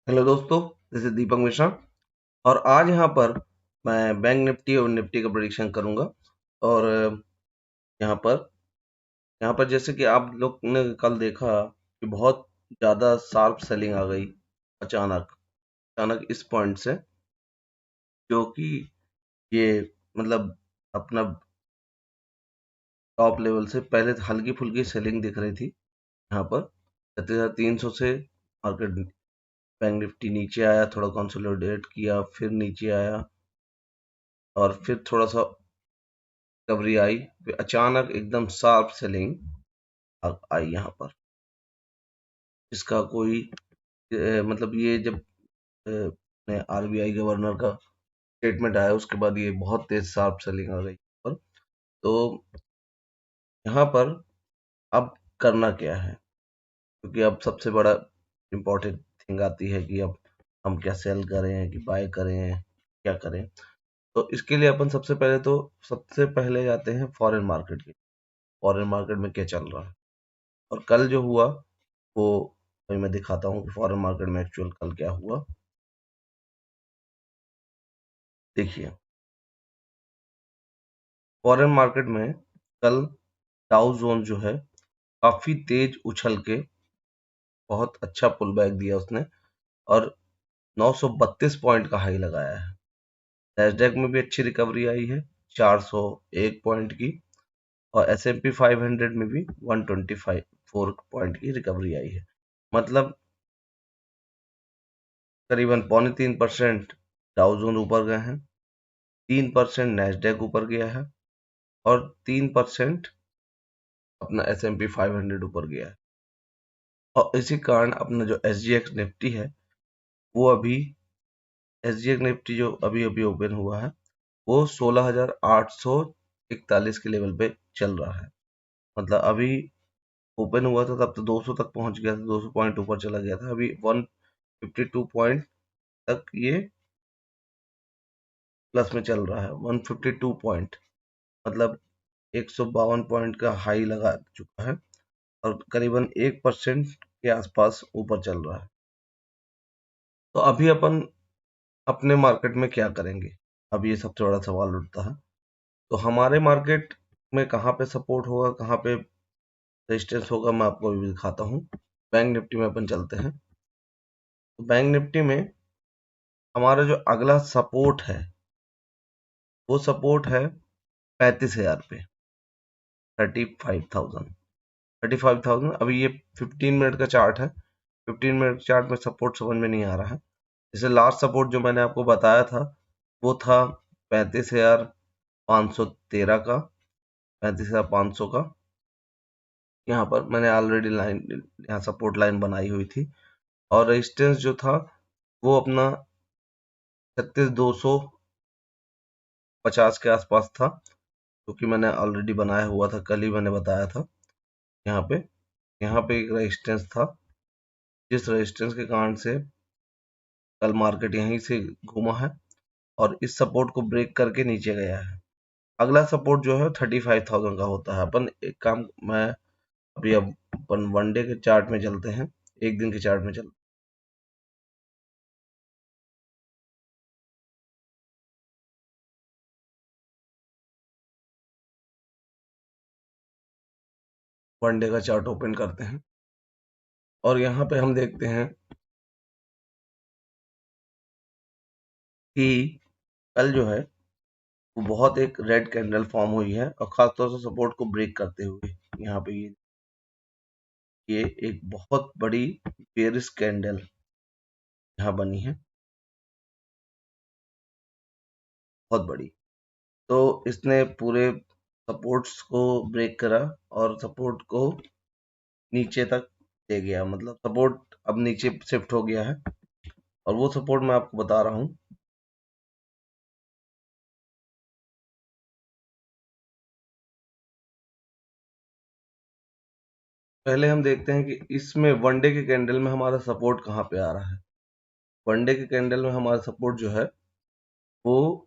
Hello दोस्तों, this is दीपक मिश्रा। और आज यहाँ पर मैं बैंक निफ्टी और निफ्टी का प्रेडिक्शन करूंगा। और यहाँ पर यहाँ पर जैसे कि आप लोग ने कल देखा कि बहुत ज़्यादा शार्प सेलिंग आ गई अचानक अचानक इस पॉइंट से, जो कि ये मतलब अपना टॉप लेवल से पहले हल्की फुल्की सेलिंग दिख रही थी। यहाँ पर 36,300 से मार्केट बैंक निफ्टी नीचे आया, थोड़ा कंसोलिडेट किया, फिर नीचे आया और फिर थोड़ा सा रिकवरी आई। फिर अचानक एकदम शार्प सेलिंग आई यहाँ पर। इसका कोई मतलब ये जब आरबीआई गवर्नर का स्टेटमेंट आया उसके बाद ये बहुत तेज शार्प सेलिंग आ गई पर। तो यहाँ पर अब करना क्या है, क्योंकि अब सबसे बड़ा इम्पोर्टेंट थिंग आती है कि अब हम क्या सेल करें कि बाय करें, क्या करें। तो इसके लिए अपन सबसे पहले जाते हैं फॉरेन मार्केट की। फॉरेन मार्केट में क्या चल रहा है और कल जो हुआ वो अभी मैं दिखाता हूँ कि फॉरेन मार्केट में एक्चुअल कल क्या हुआ। देखिए, फॉरेन मार्केट में कल डाउ जोन जो है काफी तेज उछल के बहुत अच्छा पुल बैक दिया उसने और 932 पॉइंट का हाई लगाया है। नैस्डैक में भी अच्छी रिकवरी आई है 401 पॉइंट की, और S&P 500 में भी 125 पॉइंट की रिकवरी आई है। मतलब करीबन 3.25% डाउ जोन ऊपर गए हैं, 3% नैस्डैक ऊपर गया है और 3% अपना S&P 500 ऊपर गया है। और इसी कारण अपना जो SGX निफ्टी है वो अभी SGX निफ्टी जो अभी अभी ओपन हुआ है वो 16,841 के लेवल पे चल रहा है। मतलब अभी ओपन हुआ था तब तो 200 तक पहुंच गया था, 200 पॉइंट ऊपर चला गया था। अभी 152 पॉइंट तक ये प्लस में चल रहा है। 152 पॉइंट मतलब 152 पॉइंट का हाई लगा चुका है और करीबन 1% के आसपास ऊपर चल रहा है। तो अभी अपन अपने मार्केट में क्या करेंगे, अब ये सबसे बड़ा सवाल उठता है। तो हमारे मार्केट में कहाँ पे सपोर्ट होगा, कहाँ पे रेजिस्टेंस होगा, मैं आपको अभी दिखाता हूँ। बैंक निफ्टी में अपन चलते हैं। तो बैंक निफ्टी में हमारा जो अगला सपोर्ट है वो सपोर्ट है 35,000 पे, 35,000। 35,000 अभी ये 15 मिनट का चार्ट है। 15 मिनट चार्ट में सपोर्ट समझ में नहीं आ रहा है। जैसे लास्ट सपोर्ट जो मैंने आपको बताया था वो था 35,513 का, 35,500 का। यहाँ पर मैंने ऑलरेडी लाइन, यहाँ सपोर्ट लाइन बनाई हुई थी और रेजिस्टेंस जो था वो अपना 36,250 के आसपास था, क्योंकि मैंने ऑलरेडी बनाया हुआ था, कल ही मैंने बताया था। यहाँ पे एक रेजिस्टेंस था जिस रेजिस्टेंस के कारण से कल मार्केट यहीं से घूमा है और इस सपोर्ट को ब्रेक करके नीचे गया है। अगला सपोर्ट जो है 35,000 का होता है। अपन एक काम, मैं अभी अब अपन वन डे के चार्ट में चलते हैं, एक दिन के चार्ट में चलते वन डे का चार्ट ओपन करते हैं और यहाँ पे हम देखते हैं कि कल जो है वो बहुत एक रेड कैंडल फॉर्म हुई है और खासतौर से सपोर्ट को ब्रेक करते हुए यहाँ पे ये एक बहुत बड़ी बेरिश कैंडल यहाँ बनी है, बहुत बड़ी। तो इसने पूरे सपोर्ट्स को ब्रेक करा और सपोर्ट को नीचे तक ले गया, मतलब सपोर्ट अब नीचे शिफ्ट हो गया है और वो सपोर्ट मैं आपको बता रहा हूँ। पहले हम देखते हैं कि इसमें वनडे के कैंडल में हमारा सपोर्ट कहाँ पे आ रहा है। वनडे के कैंडल में हमारा सपोर्ट जो है वो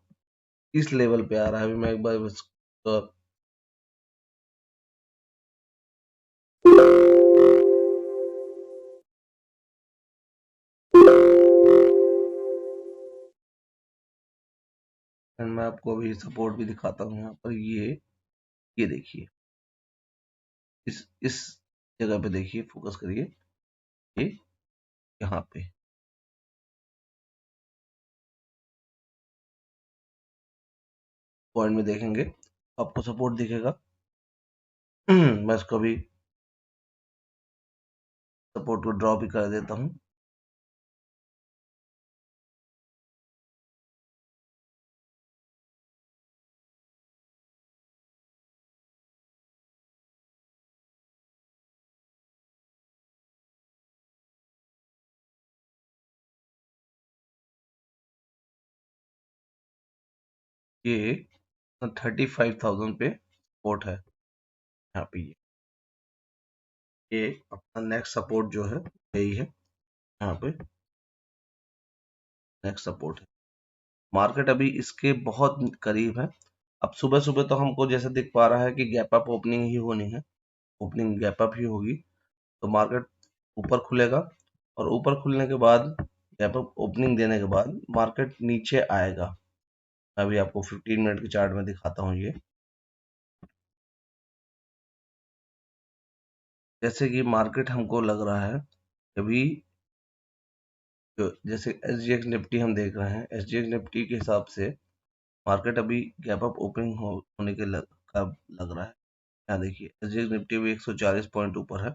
इस लेवल पे आ रहा है। अभी मैं एक बार एंड मैं आपको अभी सपोर्ट भी दिखाता हूँ। यहाँ पर ये देखिए, इस जगह पे देखिए, फोकस करिए, ये यहाँ पे पॉइंट में देखेंगे आपको सपोर्ट दिखेगा। मैं इसको भी सपोर्ट को ड्रॉ भी कर देता हूँ। ये 35,000 पे सपोर्ट है यहाँ पे। ये अपना नेक्स्ट सपोर्ट जो है यही है, यहाँ पे नेक्स्ट सपोर्ट है। मार्केट अभी इसके बहुत करीब है। अब सुबह सुबह तो हमको जैसे दिख पा रहा है कि गैप अप ओपनिंग ही होनी है, ओपनिंग गैप अप ही होगी। तो मार्केट ऊपर खुलेगा और ऊपर खुलने के बाद गैप अप ओपनिंग देने के बाद मार्केट नीचे आएगा। अभी आपको 15 मिनट के चार्ट में दिखाता हूँ। ये जैसे कि मार्केट हमको लग रहा है अभी, जो जैसे एसजीएक्स निफ्टी हम देख रहे हैं, एसजीएक्स निफ्टी के हिसाब से मार्केट अभी गैप अप ओपनिंग होने के का लग रहा है। यहाँ देखिए, एसजीएक्स निफ्टी भी 140 पॉइंट ऊपर है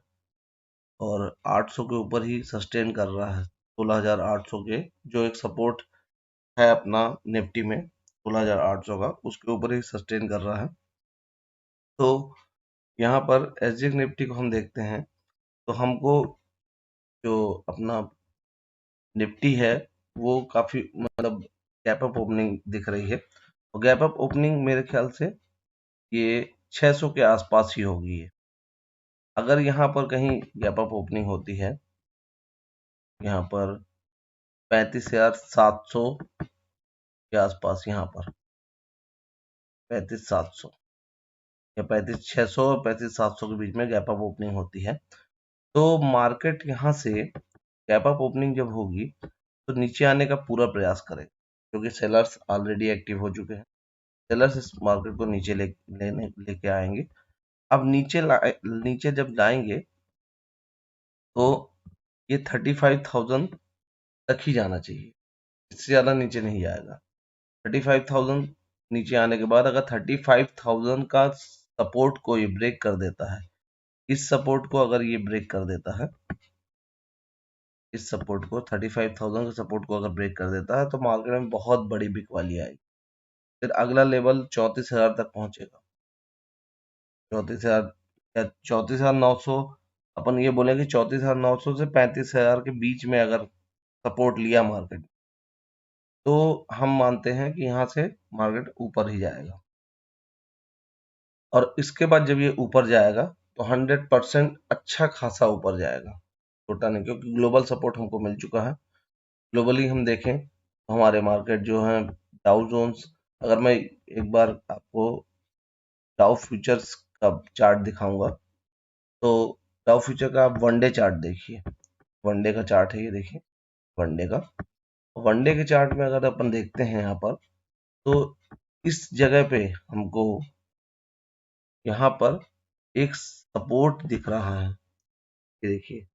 और 800 के ऊपर ही सस्टेन कर रहा है। 16,800 के जो एक सपोर्ट है अपना निफ्टी में, 16,800 का, उसके ऊपर ही सस्टेन कर रहा है। तो यहाँ पर एसजीएक्स निफ्टी को हम देखते हैं तो हमको जो अपना निफ्टी है वो काफी मतलब गैप अप ओपनिंग दिख रही है। और गैप अप ओपनिंग मेरे ख्याल से ये 600 के आसपास ही होगी। ये अगर यहाँ पर कहीं गैप अप ओपनिंग होती है, यहाँ पर 35,700 के आसपास, यहाँ पर 35,700 या 35,600 और 35,700 के बीच में गैप अप ओपनिंग होती है, तो मार्केट यहाँ से गैप अप ओपनिंग जब होगी तो नीचे आने का पूरा प्रयास करेगा, क्योंकि सेलर्स ऑलरेडी एक्टिव हो चुके हैं। सेलर्स इस मार्केट को नीचे लेके आएंगे। अब नीचे जब लाएंगे तो ये 35,000 तक ही जाना चाहिए, इससे ज्यादा नीचे नहीं जाएगा। 35,000 नीचे आने के बाद अगर 35,000 का सपोर्ट को ये ब्रेक कर देता है, इस सपोर्ट को अगर ये ब्रेक कर देता है, इस सपोर्ट को 35,000 के सपोर्ट को अगर ब्रेक कर देता है तो मार्केट में बहुत बड़ी बिकवाली आएगी। फिर अगला लेवल 34,000 तक पहुंचेगा। 34,000 या 34,900, अपन ये बोले कि 34,900 से 35,000 के बीच में अगर सपोर्ट लिया मार्केट, तो हम मानते हैं कि यहाँ से मार्केट ऊपर ही जाएगा। और इसके बाद जब ये ऊपर जाएगा तो 100% अच्छा खासा ऊपर जाएगा, छोटा नहीं, क्योंकि ग्लोबल सपोर्ट हमको मिल चुका है। ग्लोबली हम देखें तो हमारे मार्केट जो है, डाउ जोन्स, अगर मैं एक बार आपको डाउ फ्यूचर्स का चार्ट दिखाऊंगा तो डाउ फ्यूचर का आप वनडे चार्ट देखिए। वनडे का चार्ट है ये, देखिए वनडे का। वनडे के चार्ट में अगर अपन देखते हैं यहाँ पर, तो इस जगह पे हमको यहाँ पर एक सपोर्ट दिख रहा है। ये देखिए,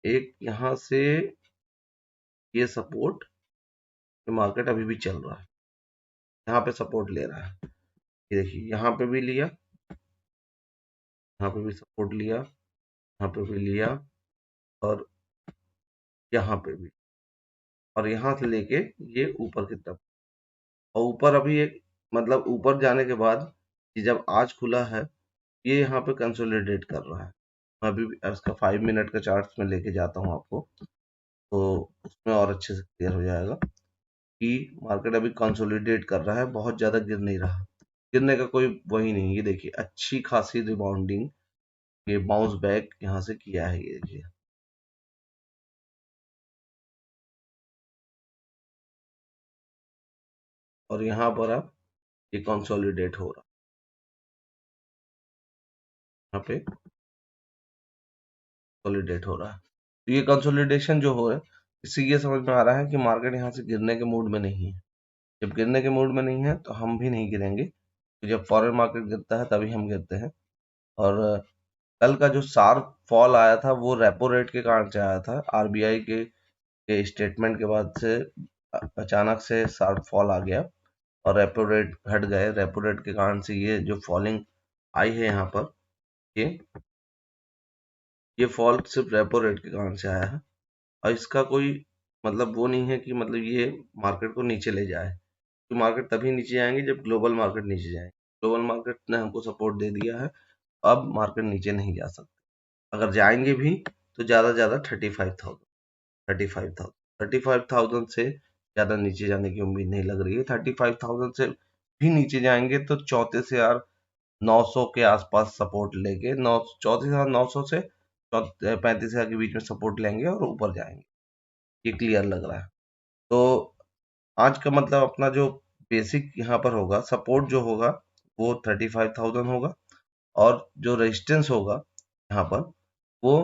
एक यहाँ से ये सपोर्ट, मार्केट अभी भी चल रहा है, यहाँ पे सपोर्ट ले रहा है। ये देखिए, यहाँ पे भी लिया, यहाँ पे भी सपोर्ट लिया, यहाँ पे भी लिया, और यहाँ पे भी, और यहाँ से लेके ये ऊपर की तरफ। और ऊपर अभी एक मतलब ऊपर जाने के बाद ये जब आज खुला है, ये यहाँ पे कंसोलिडेट कर रहा है। मैं अभी इसका 5 मिनट का चार्ट में लेके जाता हूँ आपको, तो उसमें और अच्छे से क्लियर हो जाएगा कि मार्केट अभी कंसोलिडेट कर रहा है, बहुत ज्यादा गिर नहीं रहा। गिरने का कोई वही नहीं। ये देखिए, अच्छी खासी रिबाउंडिंग, ये बाउंस बैक यहाँ से किया है, ये देखिए। और यहाँ पर अब ये कंसोलिडेट हो रहा है, यहाँ पे कंसोलिडेट हो रहा है। तो ये कंसोलिडेशन जो हो रहा है, इससे ये समझ में आ रहा है कि मार्केट यहाँ से गिरने के मूड में नहीं है। जब गिरने के मूड में नहीं है तो हम भी नहीं गिरेंगे, तो जब फॉरेन मार्केट गिरता है तभी हम गिरते हैं। और कल का जो शार्प फॉल आया था वो रेपो रेट के कारण से आया था। आरबीआई के स्टेटमेंट के बाद से अचानक से शार्प फॉल आ गया और रेपो रेट घट गए। रेपो रेट के कारण से ये जो फॉलिंग आई है यहाँ पर, ये ये फॉल सिर्फ रेपो रेट के कारण से आया है, और इसका कोई मतलब वो नहीं है कि मतलब ये मार्केट को नीचे ले जाए। तो मार्केट तभी नीचे जाएंगे जब ग्लोबल मार्केट नीचे जाए। ग्लोबल मार्केट ने हमको सपोर्ट दे दिया है, अब मार्केट नीचे नहीं जा सकते। अगर जाएंगे भी तो ज़्यादा से ज़्यादा 35,000, 35,000 से ज़्यादा नीचे जाने की उम्मीद नहीं लग रही है। 35,000 से भी नीचे जाएंगे तो 34,900 के आसपास सपोर्ट लेके 34,900 से 35,000 के बीच में सपोर्ट लेंगे और ऊपर जाएंगे, ये क्लियर लग रहा है। तो आज का मतलब अपना जो बेसिक यहाँ पर होगा, सपोर्ट जो होगा वो 35,000 होगा, और जो रेजिस्टेंस होगा यहाँ पर वो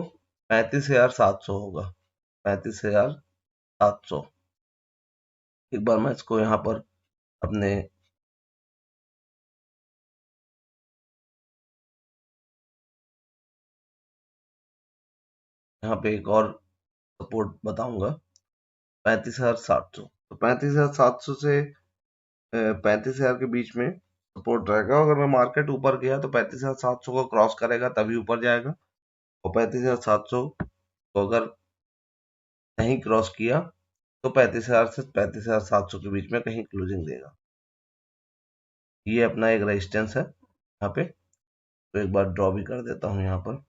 35,700 होगा। 35,700। एक बार मैं इसको यहाँ पर अपने यहाँ पे एक और सपोर्ट बताऊंगा, 35,700। तो 35,700 से 35,000 के बीच में सपोर्ट रहेगा। अगर मैं मार्केट ऊपर गया तो 35,700 को क्रॉस करेगा तभी ऊपर जाएगा, और 35,700 को अगर नहीं क्रॉस किया तो 35,000 से 35,700 के बीच में कहीं क्लोजिंग देगा। ये अपना एक रेजिस्टेंस है यहाँ पे। तो एक बार ड्रॉ भी कर देता हूँ यहाँ पर।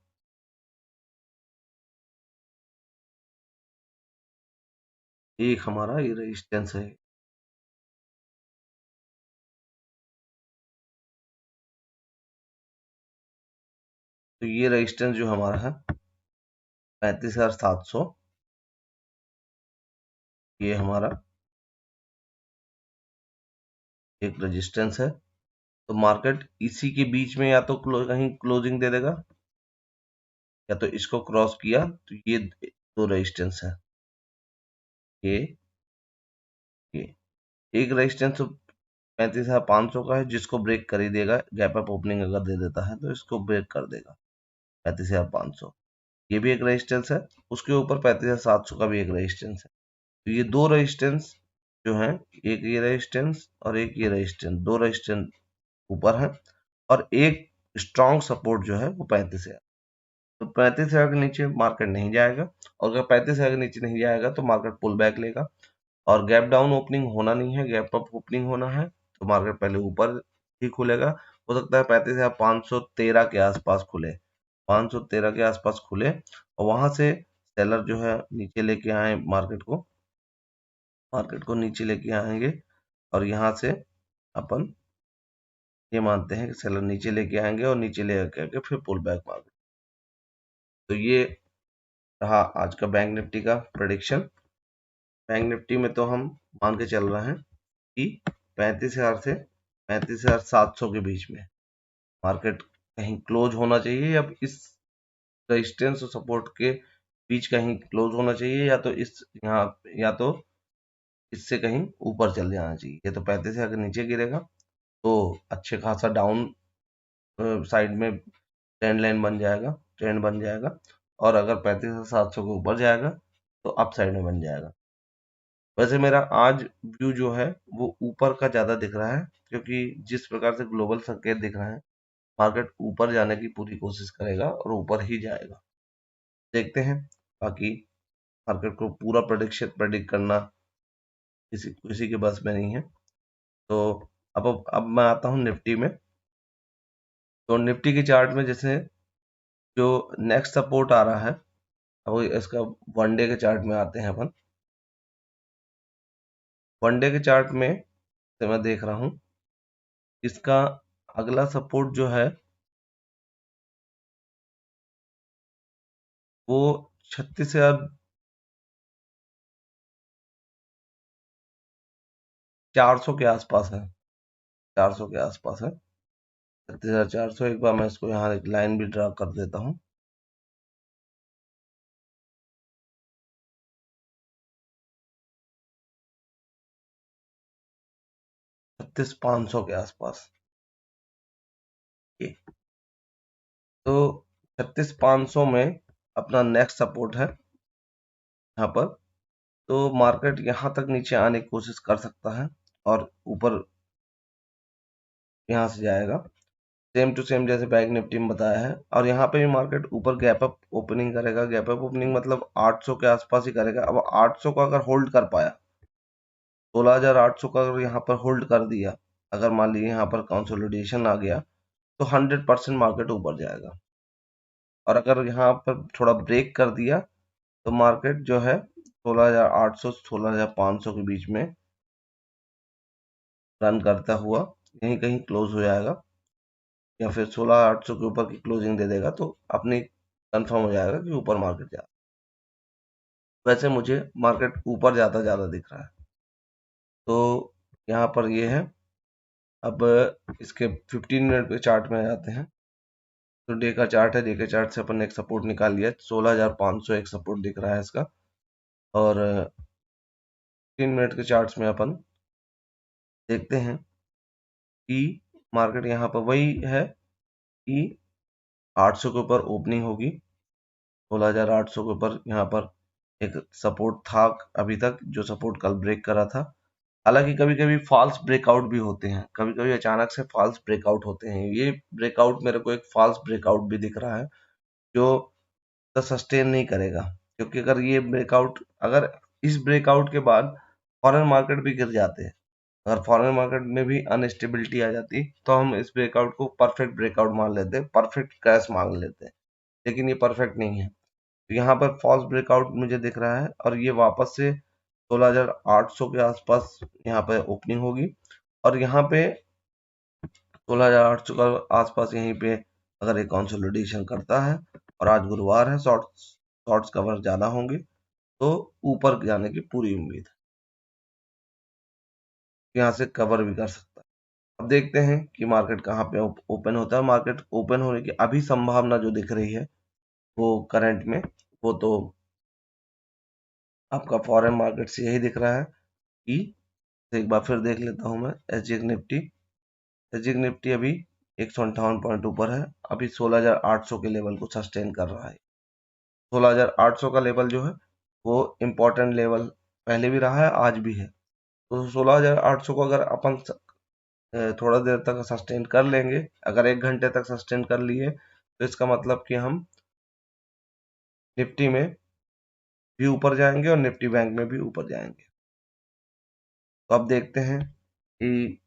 एक हमारा ये रेजिस्टेंस है। तो ये रेजिस्टेंस जो हमारा है 35,700, ये हमारा एक रेजिस्टेंस है। तो मार्केट इसी के बीच में या तो कहीं क्लोजिंग दे देगा, या तो इसको क्रॉस किया तो ये दो रेजिस्टेंस है। ये ये एक रेजिस्टेंस 35,500 का है, जिसको ब्रेक कर ही देगा। गैप अप ओपनिंग अगर दे देता है तो इसको ब्रेक कर देगा 35,500। ये भी एक रेजिस्टेंस है। उसके ऊपर 35,700 का भी एक रेजिस्टेंस है। तो ये दो रेजिस्टेंस जो है, एक ये रेजिस्टेंस और एक ये रेजिस्टेंस, दो रेजिस्टेंस ऊपर है, और एक स्ट्रॉन्ग सपोर्ट जो है वो 35,000। तो 35,000 के नीचे मार्केट नहीं जाएगा, और अगर 35,000 के नीचे नहीं जाएगा तो मार्केट पुल बैक लेगा। और गैप डाउन ओपनिंग होना नहीं है, गैप अप ओपनिंग होना है, तो मार्केट पहले ऊपर ही खुलेगा। हो सकता है 35,513 के आसपास खुले, 513 के आसपास खुले, और वहां से सेलर जो है नीचे लेके आए मार्केट को नीचे लेके आएंगे। और यहाँ से अपन ये मानते हैं कि सेलर नीचे लेके आएंगे और नीचे लेके आके फिर पुल बैक मार्केट। तो ये रहा आज का बैंक निफ्टी का प्रेडिक्शन। बैंक निफ्टी में तो हम मान के चल रहे हैं कि 35,000 से 35,700 के बीच में मार्केट कहीं क्लोज होना चाहिए, या इस रेजिस्टेंस और सपोर्ट के बीच कहीं क्लोज होना चाहिए, या तो इस यहाँ, या तो इससे कहीं ऊपर चल जाना चाहिए। ये तो 35,000 के नीचे गिरेगा तो अच्छे खासा डाउन साइड में ट्रेंड बन जाएगा। और अगर 35,700 के ऊपर जाएगा तो अप साइड में बन जाएगा। वैसे मेरा आज व्यू जो है वो ऊपर का ज्यादा दिख रहा है, क्योंकि जिस प्रकार से ग्लोबल संकेत दिख रहे हैं, मार्केट ऊपर जाने की पूरी कोशिश करेगा और ऊपर ही जाएगा। देखते हैं। बाकी मार्केट को पूरा प्रेडिक्ट करना किसी किसी के बस में नहीं है। तो अब मैं आता हूँ निफ्टी में। तो निफ्टी के चार्ट में जैसे जो नेक्स्ट सपोर्ट आ रहा है, अब इसका वन डे के चार्ट में आते हैं अपन। वन डे के चार्ट में से मैं देख रहा हूँ इसका अगला सपोर्ट जो है वो 36,400 के आसपास है। 400 के आसपास है, 36,400। एक बार मैं इसको यहाँ एक लाइन भी ड्रा कर देता हूँ। 36,500 के आसपास। तो 36,500 में अपना नेक्स्ट सपोर्ट है यहाँ पर। तो मार्केट यहाँ तक नीचे आने की कोशिश कर सकता है और ऊपर यहाँ से जाएगा, सेम टू सेम जैसे बैंक निफ्टी में बताया है। और यहाँ पे भी मार्केट ऊपर गैप अप ओपनिंग करेगा। गैप अप ओपनिंग मतलब 800 के आसपास ही करेगा। अब 800 का अगर होल्ड कर पाया, 16,800 का अगर यहाँ पर होल्ड कर दिया, अगर मान लीजिए यहाँ पर कंसोलिडेशन आ गया, तो 100% मार्केट ऊपर जाएगा। और अगर यहाँ पर थोड़ा ब्रेक कर दिया तो मार्केट जो है 16,800 16,500 के बीच में रन करता हुआ यहीं कहीं क्लोज हो जाएगा, या फिर 16,800 के ऊपर की क्लोजिंग दे देगा, तो अपनी कंफर्म हो जाएगा कि ऊपर मार्केट जा। वैसे मुझे मार्केट ऊपर ज्यादा दिख रहा है। तो यहाँ पर ये है। अब इसके 15 मिनट के चार्ट में जाते हैं। तो डे का चार्ट है। डे के चार्ट से अपन ने एक सपोर्ट निकाल लिया, 16,500 एक सपोर्ट दिख रहा है इसका। और 3 मिनट के चार्ट में अपन देखते हैं कि मार्केट यहाँ पर वही है कि 800 के ऊपर ओपनिंग होगी। 16,800 के ऊपर यहाँ पर एक सपोर्ट था अभी तक, जो सपोर्ट कल ब्रेक करा था। हालांकि कभी कभी फॉल्स ब्रेकआउट भी होते हैं, कभी कभी अचानक से फॉल्स ब्रेकआउट होते हैं। ये ब्रेकआउट मेरे को एक फॉल्स ब्रेकआउट भी दिख रहा है, जो तो सस्टेन नहीं करेगा। क्योंकि अगर ये ब्रेकआउट, अगर इस ब्रेकआउट के बाद फॉरेन मार्केट भी गिर जाते हैं, अगर फॉरेन मार्केट में भी अनस्टेबिलिटी आ जाती, तो हम इस ब्रेकआउट को परफेक्ट ब्रेकआउट मान लेते हैं, परफेक्ट क्रैश मान लेते हैं। लेकिन ये परफेक्ट नहीं है। तो यहाँ पर फॉल्स ब्रेकआउट मुझे दिख रहा है, और ये वापस से 16,800 के आसपास यहाँ पे ओपनिंग होगी। और यहाँ पे 16,800 का आसपास यहीं पे अगर एक कंसोलिडेशन करता है, और आज गुरुवार है, शॉर्ट्स कवर ज्यादा होंगे, तो ऊपर जाने की पूरी उम्मीद है। यहाँ से कवर भी कर सकता है। अब देखते हैं कि मार्केट कहाँ पे ओपन होता है। मार्केट ओपन होने की अभी संभावना जो दिख रही है वो करंट में, वो तो आपका फॉरेन मार्केट से यही दिख रहा है कि, एक बार फिर देख लेता हूं मैं एसजीएक्स निफ्टी। एसजीएक्स निफ्टी अभी 158 पॉइंट ऊपर है, अभी 16,800 के लेवल को सस्टेन कर रहा है। 16,800 का लेवल जो है वो इम्पोर्टेंट लेवल पहले भी रहा है, आज भी है। तो 16,800 को अगर अपन थोड़ा देर तक सस्टेन कर लेंगे, अगर 1 घंटे तक सस्टेन कर लिए, तो इसका मतलब कि हम निफ्टी में भी ऊपर जाएंगे और निफ्टी बैंक में भी ऊपर जाएंगे। तो अब देखते हैं कि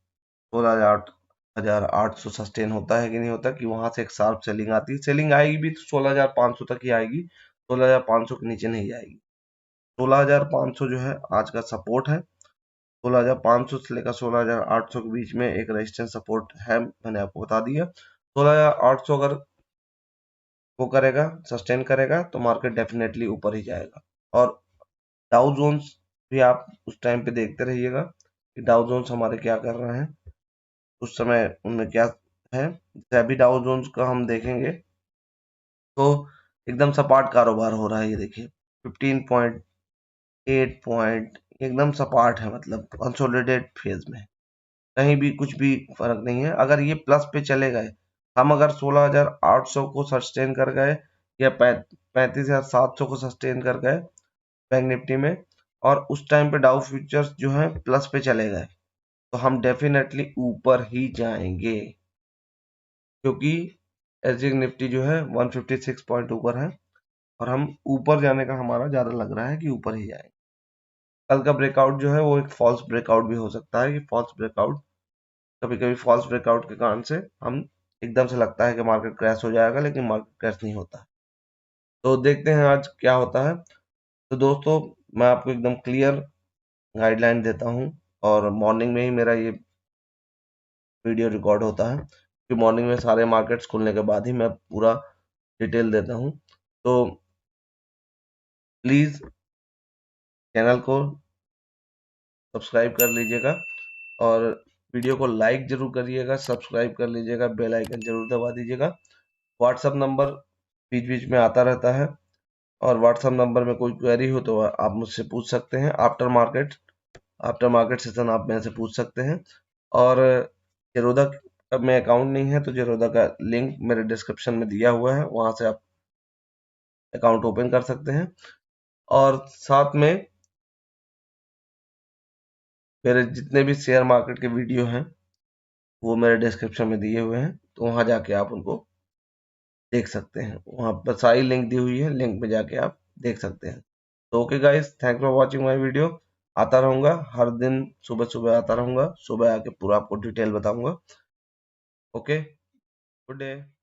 16,800 सस्टेन होता है कि नहीं होता, कि वहां से एक शार्प सेलिंग आती है। सेलिंग आएगी भी तो 16,500 तक ही आएगी, 16,500 के नीचे नहीं जाएगी। 16,500 जो है आज का सपोर्ट है। 16,500 से लेकर 16,800 के बीच में एक रेजिस्टेंस सपोर्ट है, मैंने आपको बता दिया। 16,800 अगर वो करेगा, सस्टेन करेगा, तो मार्केट डेफिनेटली ऊपर ही जाएगा। और डाउ जोन्स भी आप उस टाइम पे देखते रहिएगा कि डाउ जोन्स हमारे क्या कर रहे हैं, उस समय उनमें क्या है। जैसे अभी डाउ जोन्स का हम देखेंगे तो एकदम सपाट कारोबार हो रहा है। ये देखिए 15.8 पॉइंट एकदम सपाट है, मतलब कंसोलिडेट फेज में, कहीं भी कुछ भी फर्क नहीं है। अगर ये प्लस पे चले गए, हम अगर 16,800 को सस्टेन कर गए, या 35,700 को सस्टेन कर गए बैंक निफ्टी में, और उस टाइम पे डाउ फ्यूचर्स जो है प्लस पे चले गए, तो हम डेफिनेटली ऊपर ही जाएंगे। क्योंकि एसजीएक्स निफ्टी जो है 156 पॉइंट ऊपर है, और हम ऊपर जाने का हमारा ज्यादा लग रहा है कि ऊपर ही जाएंगे। कल का ब्रेकआउट जो है वो एक फॉल्स ब्रेकआउट भी हो सकता है, कि फॉल्स ब्रेकआउट, कभी कभी फॉल्स ब्रेकआउट के कारण से हम एकदम से लगता है कि मार्केट क्रैश हो जाएगा, लेकिन मार्केट क्रैश नहीं होता। तो देखते हैं आज क्या होता है। तो दोस्तों, मैं आपको एकदम क्लियर गाइडलाइन देता हूँ, और मॉर्निंग में ही मेरा ये वीडियो रिकॉर्ड होता है, कि मॉर्निंग में सारे मार्केट्स खुलने के बाद ही मैं पूरा डिटेल देता हूँ। तो प्लीज चैनल को सब्सक्राइब कर लीजिएगा, और वीडियो को लाइक जरूर करिएगा, सब्सक्राइब कर लीजिएगा, बेल आइकन जरूर दबा दीजिएगा। व्हाट्सएप नंबर बीच बीच में आता रहता है, और व्हाट्सएप नंबर में कोई क्वेरी हो तो आप मुझसे पूछ सकते हैं। आफ्टर मार्केट सेशन आप मेरे से पूछ सकते हैं। और जेरोदा का में अकाउंट नहीं है तो जेरोदा का लिंक मेरे डिस्क्रिप्शन में दिया हुआ है, वहां से आप अकाउंट ओपन कर सकते हैं। और साथ में मेरे जितने भी शेयर मार्केट के वीडियो हैं वो मेरे डिस्क्रिप्शन में दिए हुए हैं, तो वहां जाके आप उनको देख सकते हैं। वहां पर सारी लिंक दी हुई है, लिंक में जाके आप देख सकते हैं। तो okay guys, thank for watching my video. आता रहूंगा हर दिन, सुबह सुबह आता रहूंगा, सुबह आके पूरा आपको डिटेल बताऊंगा। Okay, good day.